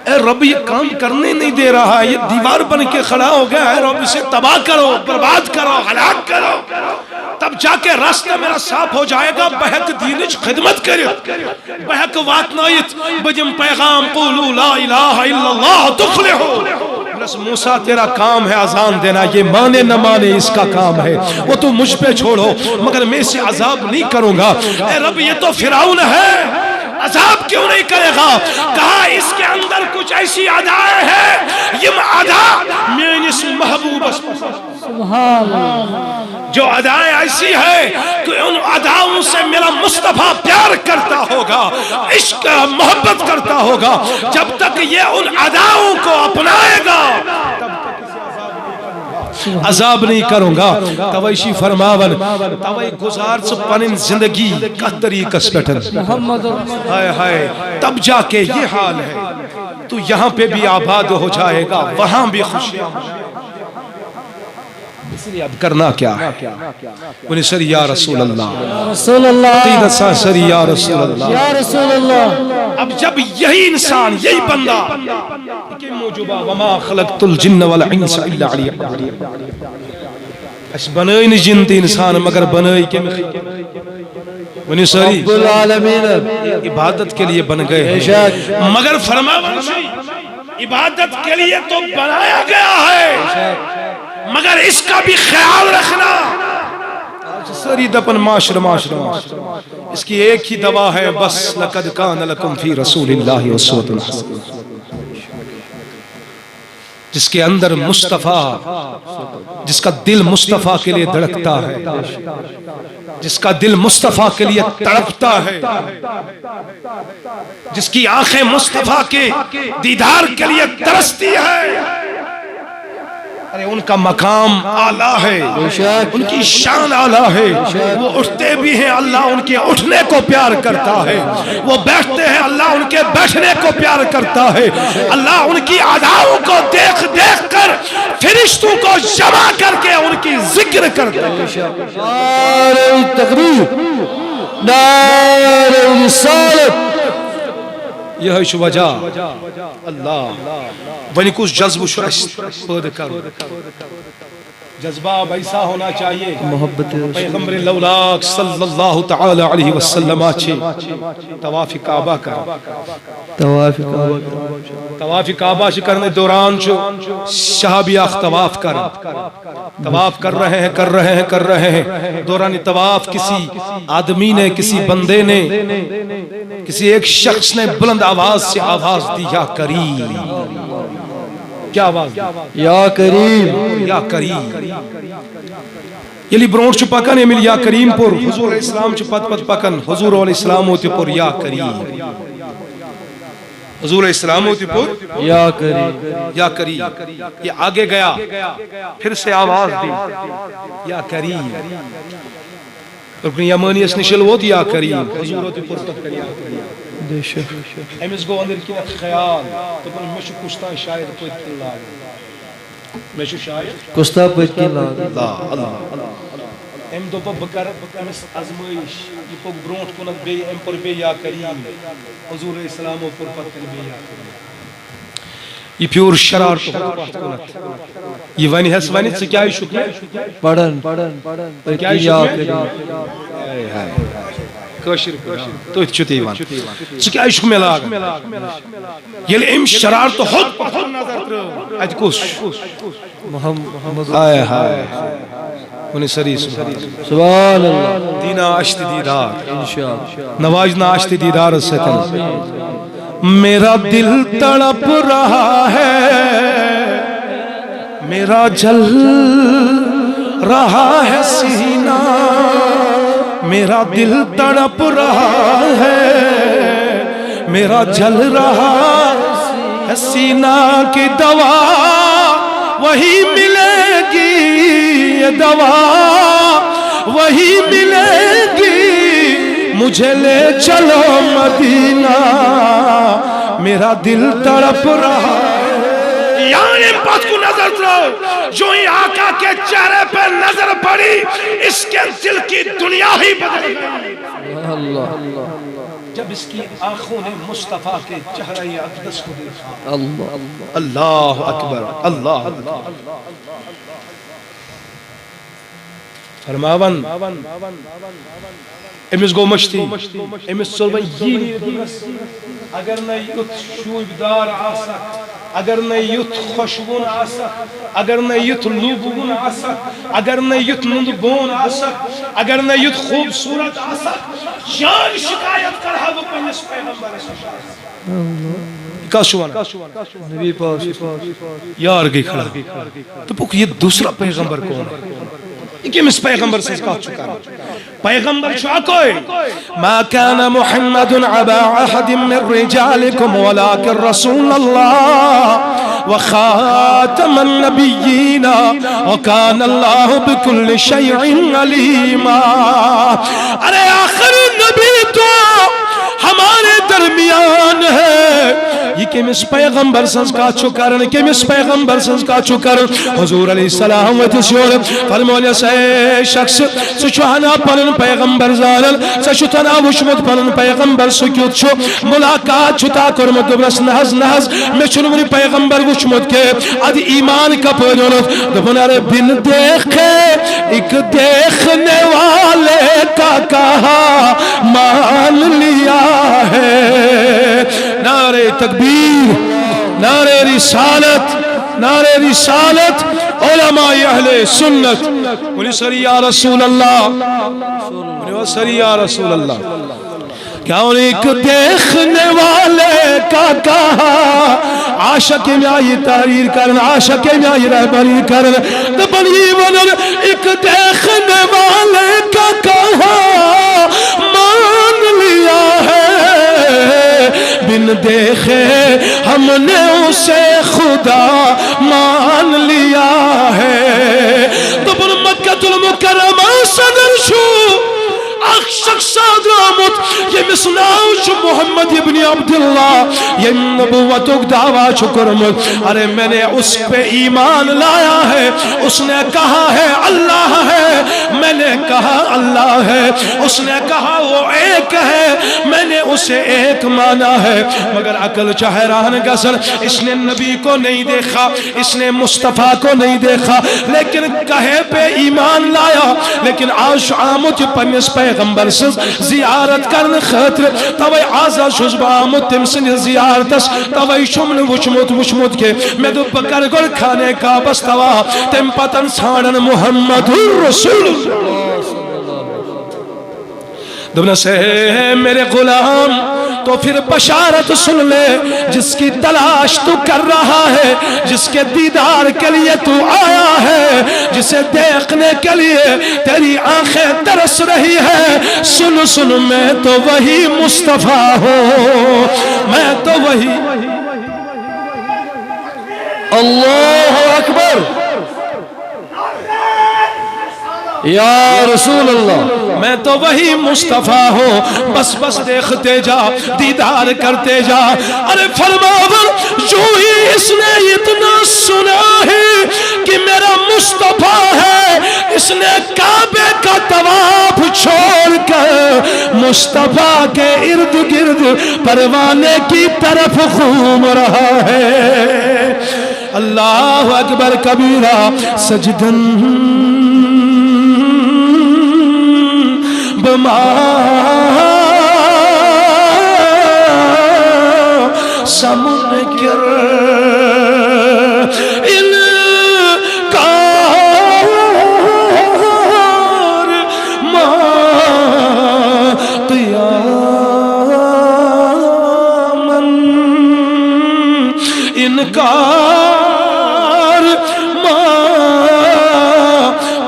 اے رب یہ کام کرنے نہیں دے رہا ہے یہ دیوار بن کے کھڑا ہو گیا ہے رب اسے تباہ کرو برباد کرو ہلاک کرو تب جا کے راستہ میرا صاف ہو جائے گا بہک دینج خدمت کرت بہک واتنائیت بجم پیغام قولو لا الہ الا اللہ تفلحو. بس موسیٰ تیرا کام ہے اذان دینا یہ مانے نہ مانے اس کا کام ہے وہ تو مجھ پہ چھوڑو مگر میں سے عذاب نہیں کروں گا. اے رب یہ تو فرعون ہے عذاب کیوں نہیں کرے گا. کہا اس کے اندر کچھ ایسی ادائیں ہیں یہ ادا میرے محبوب سبحان اللہ. جو ادائیں ایسی ہے کہ ان اداؤں سے میرا مصطفیٰ پیار کرتا ہوگا عشق محبت کرتا ہوگا جب تک یہ ان اداؤں کو اپنائے گا عذاب نہیں کروں گا. تویشی فرماون توی گزار سے پنن زندگی کا طریقہ سپیٹن ہائے ہائے تب جا کے یہ حال ہے تو یہاں پہ بھی آباد ہو جائے گا وہاں بھی خوشیاں. اس لیے اب کرنا کیا ہے انہیں سر یا رسول اللہ رسول اللہ قیدت سا سر یا رسول اللہ یا رسول اللہ. اب جب یہی انسان یہی بندہ کہ موجبہ وما خلقت الجن والانس الا ليعبدون اس بنائی نہیں جنت انسان مگر بنائی کے ونی ساری رب العالمین عبادت کے لیے بن گئے ہیں مگر فرمایا عبادت کے لیے تو بنایا گیا ہے مگر اس کا بھی خیال رکھنا ساری دپن معاشرہ اس کی ایک ہی دوا ہے بس لقد کان لکم فی رسول اللہ اسوۃ حسنہ جس کے اندر مصطفیٰ جس کا دل مصطفیٰ کے لیے دھڑکتا ہے جس کا دل مصطفیٰ کے لیے تڑپتا ہے جس کی آنکھیں مصطفیٰ کے دیدار کے لیے ترستی ہے ارے ان کا مقام اعلیٰ ہے ان کی شان اعلیٰ ہے وہ اٹھتے بھی ہیں اللہ ان کے اٹھنے کو پیار کرتا ہے وہ بیٹھتے ہیں اللہ ان کے بیٹھنے کو پیار کرتا ہے اللہ ان کی اداؤں کو دیکھ دیکھ کر فرشتوں کو جمع کر کے ان کی ذکر کرتا ہے نعرہ تکبیر نعرہ رسالت یہ ہے وجہ اللہ ونی کچھ جذب شرست پید کر جذبہ ایسا ہونا چاہیے محبت پیغمبر لولاک صلی اللہ تعالی علیہ وسلم آچھے طواف کعبہ کر طواف کعبہ چھ کرنے دوران چھو شہابیاخ طواف کر رہے ہیں دوران طواف کسی آدمی نے کسی بندے نے کسی ایک شخص نے بلند آواز سے آواز دی یا کریم کیا آواز دی یا کریم یا کریم یلی برونٹ چھ پکن امیل یا کریم پر حضور اسلام چھ پت پکن حضور علیہ السلام ہوتی پر یا کریم حضور اسلام ہوتی پر یا کریم یہ آگے گیا پھر سے آواز دی یا کریم اور یمانی اس نشل وہ یا کریم حضور ہوتی پر تک کر یا کریم ایمز گو اندر کی خیال تو پر میں کشتا شاید کوئی کلاگ میں شاید کشتا پت کلاگ اللہ ایم دو پا بکر امس ازمائش یہ پوک برونٹ کنت بے ام پر بے یا کریم حضور اسلام و پر پتن بے یا کریم یہ پیور شرار تو بات کنت یہ وانی حس وانی سے کیا ہی شکر پڑھن کیا ہی شکر کاشر تو چھتی ایوان سے کیا ہی شکر میں لاغ یہ ام شرار تو خود پتن نظر تر اج کس محمد آئے ہائے انہیں سری سبحان اللہ دینا عشت دیدار انشاءاللہ نواجنا عشت دیدار سے میرا دل تڑپ رہا ہے میرا جل رہا ہے سینہ میرا دل تڑپ رہا ہے میرا جل رہا ہے سینہ کی دوا وہی ملے گی یہ دوا وہی ملے گی مجھے لے چلو مدینہ میرا دل تڑپ رہا ہے یعنی بات کو نظر کرو جو ہی آقا کے چہرے پر نظر پڑی اس کے دل کی دنیا ہی بدل گئی جب اس کی آنکھوں نے مصطفیٰ کے چہرہ اقدس کو دیکھا اللہ اکبر اللہ فرماون امس گو مشتی امس چلوان یہ اگر نہ یت شوبدار آسا اگر نہ یت خوشبون آسا اگر نہ یت لوبون آسا اگر نہ یت نندبون آسا اگر نہ یت خوبصورت آسا جان شکایت کرہا وہ پہنس پیغمبر کہا شوانا نبی پاک یار گئی کھڑا تو پوک یہ دوسرا پیغمبر کون ہے کہ اس پیغمبر سے کہا چکا پیغمبر چھا کوئی ما كان محمد عبا احد من رجالكم ولكن رسول الله وخاتم النبيين وكان الله بكل شيء عليما ارے آخر نبی تو ہمارے درمیان ہے یہ کمس پیغمبر سنز کا چکرن کمس پیغمبر سنز کا چکرن حضور علیہ السلام وتسیور فرمونے سے شخص سچوانا پنن پیغمبر زانن سچتنا وشمت پنن پیغمبر سکیوت چھو ملاقات چھتا کرمت دبرس نحز نحز میں چنونی پیغمبر وشمت کے اد ایمان کا پڑھنت دبنار بن دیکھے ایک دیکھنے والے کا کہا مان لیا ہے نعرہ تکبیر نعرہ رسالت نعرہ رسالت علماء اہل سنت انہی سری یا رسول اللہ انہی سری یا رسول اللہ کیا انہیں ایک دیکھنے والے کا کہا عاشق میں آئی تحریر کرن عاشق میں آئی رہبری کرن دبنی ونن ایک دیکھنے والے کا کہا مان لیا ہے بن دیکھے ہم نے اسے خدا مان لیا ہے دبن مکہ المکرمہ صدر شو شخص آمد یہ مسناو چو محمد ابن عبداللہ یہ نبوت دعویٰ چو کرمت ارے میں نے اس پہ ایمان لایا ہے اس نے کہا ہے اللہ ہے میں نے کہا اللہ ہے اس نے کہا وہ ایک ہے میں نے اسے ایک مانا ہے مگر عقل چہران گسر اس نے نبی کو نہیں دیکھا اس نے مصطفیٰ کو نہیں دیکھا لیکن کہے پہ ایمان لایا لیکن آش آمد پنیس پیغمبر سز زیارت کرن خطر توی آزا شزب آمد تمسن زیارتس توی شمن وشمت کے میں دو بکر گر کھانے کا بستوا تم پتن ساڑن محمد رسول دبنا سے میرے غلام تو پھر بشارت سن لے جس کی تلاش تو کر رہا ہے جس کے دیدار کے لیے تو آیا ہے جسے دیکھنے کے لیے تیری آنکھیں ترس رہی ہے سن سن میں تو وہی مصطفیٰ ہوں میں تو وہی اللہ اکبر یا رسول اللہ میں تو وہی مصطفیٰ ہوں بس بس دیکھتے جا دیدار کرتے جا ارے فرماور جو ہی اس نے اتنا سنا ہے کہ میرا مصطفیٰ ہے اس نے کعبے کا طواف چھوڑ کر مصطفیٰ کے ارد گرد پروانے کی طرف گھوم رہا ہے اللہ اکبر کبیرہ سجدن بما سمنکر انکار ما قیاما انکار ما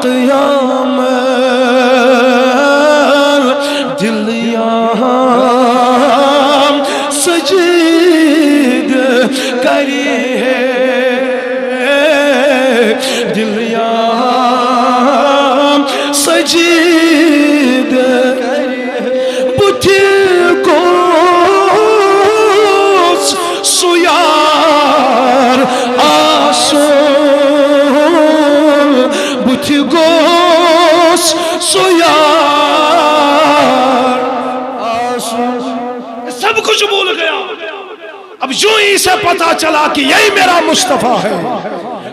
قیاما سجید کری ہے دلیام سجید کری ہے بٹھی گوس سیار آسون بٹھی گوس سیار سب کچھ بھول گیا اب جو ہی سے پتا چلا کہ یہی میرا مصطفیٰ ہے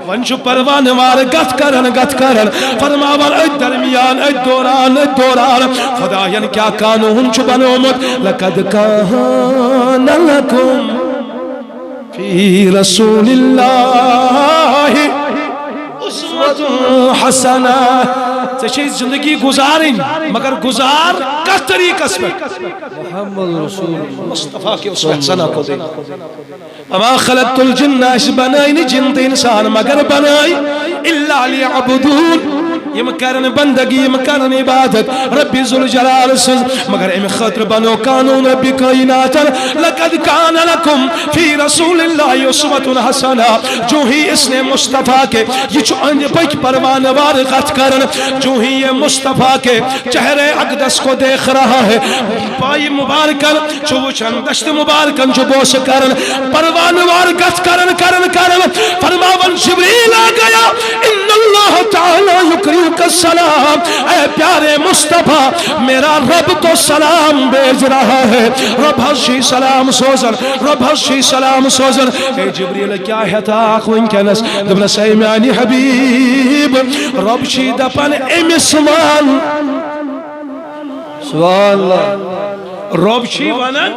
ونچو پروان وار گت کرن فرماور اے درمیان اے دوران خدایان کیا کانو ہنچو بنومت لقد کان لکم فی رسول اللہ اسوۃ حسنہ چیز زندگی گزاریں مگر گزار کس طریقہ اس میں محمد رسول مصطفیٰ کے اس حسنہ کو دیں اما خلقت الجن اس بنائی نہیں جن انسان مگر بنائی اللہ لیعبدون یم کرن بندگی یم کرن عبادت رب ذوالجلال سز مگر ام خاطر بنو قانون رب کائنات لقد کان لکم فی رسول اللہ اسوۃ حسنہ جو ہی اس نے مصطفیٰ کے یہ چو اند پک پروان وار غت کرن جو ہی یہ مصطفیٰ کے چہرے اقدس کو دیکھ رہا ہے پائی مبارکن چو وچن دشت مبارکن چو بوس کرن پروان وار غت کرن فرماون جبریل آ گیا ان اللہ تعالی یکریک السلام اے پیارے مصطفیٰ میرا رب تو سلام بھیج رہا ہے رب ہشی سلام سوزن رب ہشی سلام سوزن اے جبریل کیا ہے تاق ونکنس دبنا سیمانی حبیب رب شی دپن امسمان سبحان اللہ رب شی ونن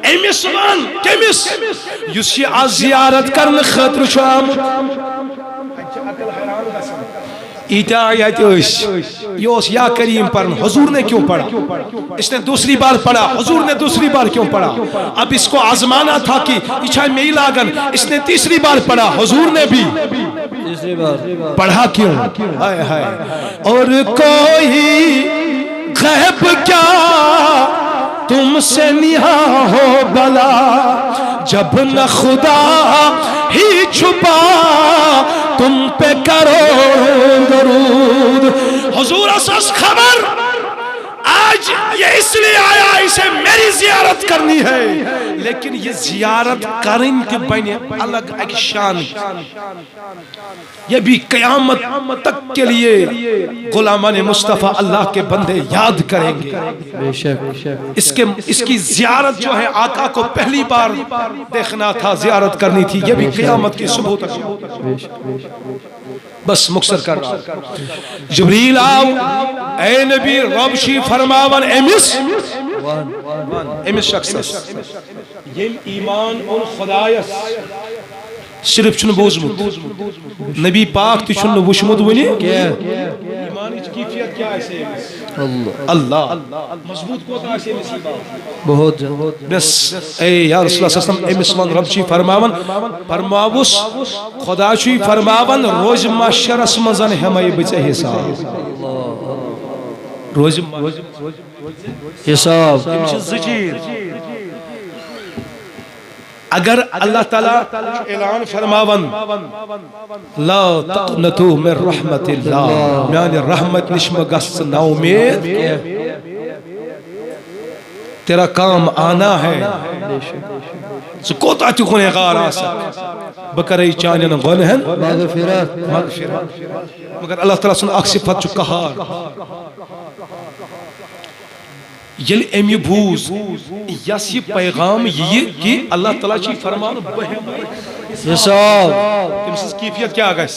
امس ون کمس یس یہ آز زیارت کرنے خاطر چھو آمد ایتا آیت یہ اس یا کریم پڑھن حضور نے کیوں پڑھا اس نے دوسری بار پڑھا حضور نے دوسری بار کیوں پڑھا اب اس کو آزمانا تھا کہ اچھا میں لاغن اس نے تیسری بار پڑھا حضور نے بھی تیسری بار پڑھا کیوں ہائے ہائے اور کوئی غیب کیا تم سے نہا ہو بلا جب نہ خدا ہی چھپا تم پہ کرو درود حضور اساس خبر آج یہ اس لیے آیا اسے میری زیارت کرنی ہے لیکن یہ زیارت کرن کے بین الگ ایک شان یہ بھی قیامت تک کے لیے غلامان مصطفیٰ اللہ کے بندے یاد کریں گے بے شک اس کی زیارت جو ہے آقا کو پہلی بار دیکھنا تھا زیارت کرنی تھی یہ بھی قیامت کی صبح تک بس مختصر کر رہا جبریل آؤ اے نبی رب شی فرماون امس شخص یم ایمان اور خدایس صرف چھن بوزمت نبی پاک تی چھن وشمت ونی ایمان کی کیفیت کیا ہے اللہ مضبوط کو تا ہے بہت بس اے یا رسول اللہ صلی اللہ علیہ وسلم امس من رب چی فرماوس خدا چی فرماون روز محشر اسمزن ہمیں بچے حساب روز حساب اگر اللہ تعالیٰ اعلان فرماون لا تقنطوا من رحمت اللہ میانی رحمت نشم گس نا امید تیرا کام آنا ہے کوتا چکنے غار آسا بکرہی چانین غنہن مغفرت مگر اللہ تعالیٰ سن اکسفت چکا ہار یل امی بھوز یس یہ پیغام یہ کہ اللہ تعالیٰ چی فرمان بہم حساب تمسز کیفیت کیا گئے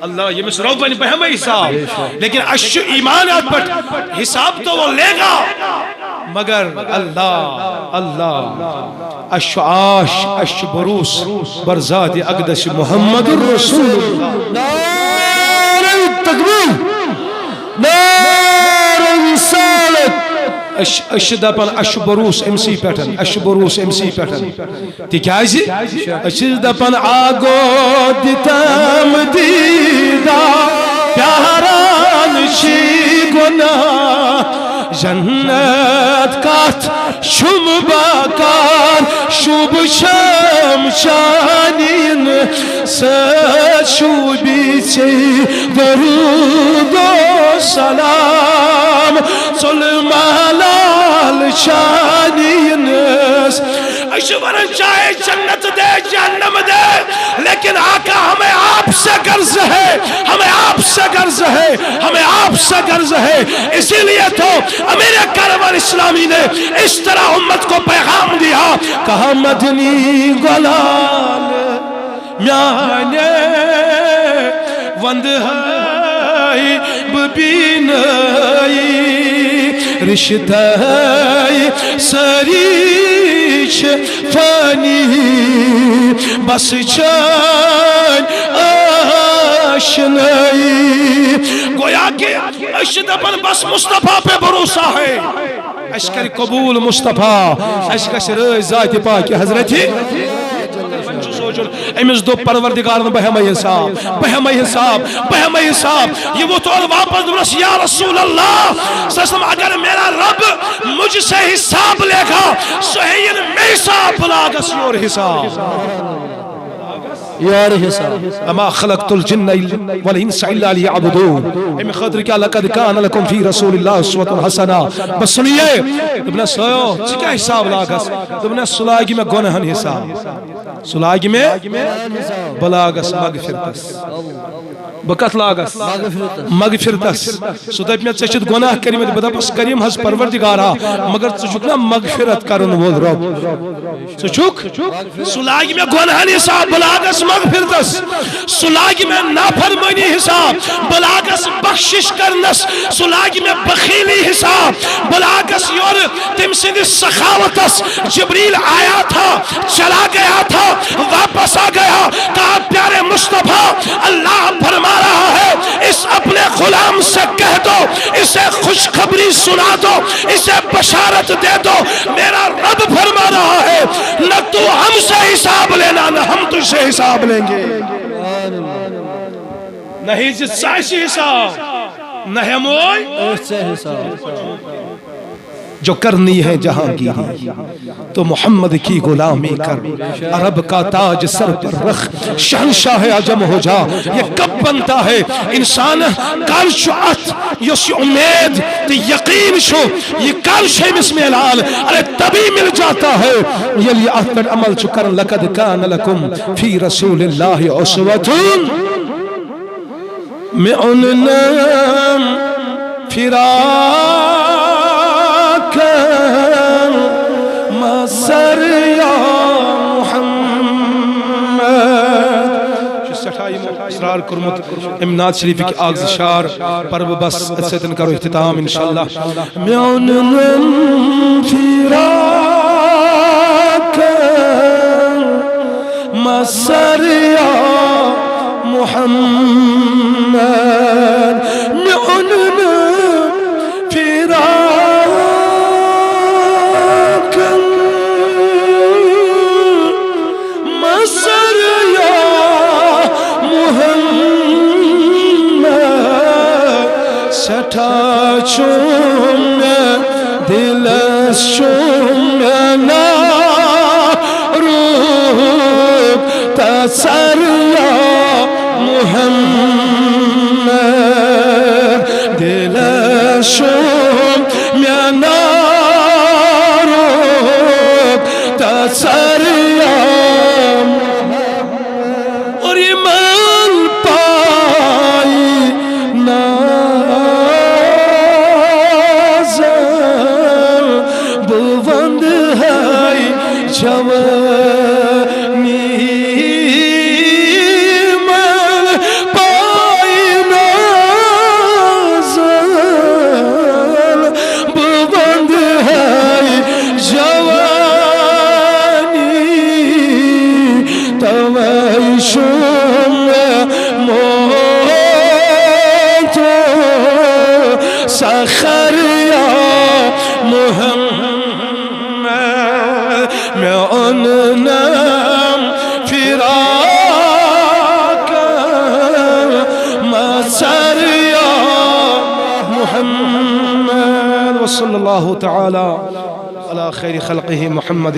اللہ یہ مس رو بنی بہم حساب لیکن اشو ایمانات پر حساب تو وہ لے گا مگر اللہ اشو عاش اشو بروس برزاد اقدس محمد الرسول اللہ نعرہ تکبیر نعرہ رسالت اشو دپن اشو بروس امسی پیٹن اشو بروس امسی پیٹن تکیازی اشو دپن آگو دیتم دیدہ پیاران چی گناہ جنت کات شم باکار شوب شم شانین سشوبی چی درود و سلام ظلمالال شانین اشو ورن چاہے جنت دے جہنم دے لیکن آقا ہمیں آپ سے غرض ہے ہمیں آپ سے غرض ہے ہمیں آپ سے غرض ہے اسی لیے تو امیر کاروان اسلامی نے اس طرح امت کو پیغام دیا کہا مدنی گلال میانے وندہائی ببینائی رشتائی سریچ فانی بس چان آشنائی گویا کہ اشدپن بس مصطفیٰ پہ بھروسہ ہے اشکر قبول مصطفیٰ اشکر ذات پاک حضرت امس دو پروردگار بہم حساب بہم حساب بہم حساب یہ وہ تو واپس درس یا رسول اللہ سسم اگر میرا رب مجھ سے حساب لے گا سہین میں حساب بلاگس یور حساب یار حساب اما خلقت الجن والانس الا ليعبدون ام خاطر کیا لقد کان لکم فی رسول اللہ اسوۃ حسنہ بس سنیے ابن سو کیا حساب لاگس ابن سلاگی میں گنہن حساب سلاگی میں بلاگس مغفرتس بکت لاگس مغفرتس سو دپ میں چچت گناہ کریم بدپس کریم حس پروردگارا مگر چچک نا مغفرت کرن وول رب چچک سلاگی میں گنہن حساب بلاگس مغفرتس سلاگی میں نافرمانی حساب بلاگس بخشش کرنس سلاگی میں بخیلی حساب بلاگس یور تم سند سخاوتس جبریل آیا تھا چلا گیا تھا واپس آ گیا کہا پیارے مصطفیٰ اللہ فرما رہا ہے اس اپنے غلام سے کہہ دو اسے خوشخبری سنا دو اسے بشارت دے دو میرا رب فرما رہا ہے نہ تو ہم سے حساب لینا نہ ہم تجھ سے حساب لیں گے نہ ہی جس سائشی حساب نہ ہموئی جو کرنی ہے جہاں کی تو محمد کی غلامی کر عرب کا تاج سر پر رکھ شہنشاہ عجم ہو جا یہ کب بنتا ہے انسان کال شعت یسی امید تی یقین شو یہ کال شیمس میں لال ارے تبھی مل جاتا ہے یہ لیے احمد عمل چکر لقد کان لکم فی رسول اللہ عصوتون میں ان نام مسر یا محمد اسرار کرمت امناد شریف کی آغز شار پر بس اتسیتن کرو اختتام انشاءاللہ میون فراق مسر یا محمد میون سٹھا چون دل شوننا روح تسر یا محمد دل شوننا روح تسر یا محمد اور یہ من پائی نا جوانی من پائی نازل بلند ہے جوانی توائی شم موت سخر یا محمد میں ان نام فراق مسر یا محمد وصلی اللہ تعالی على خیر خلقه محمد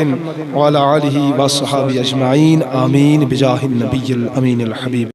وعلى آلہ وصحابہ اجمعین آمین بجاہ النبی الامین الحبیب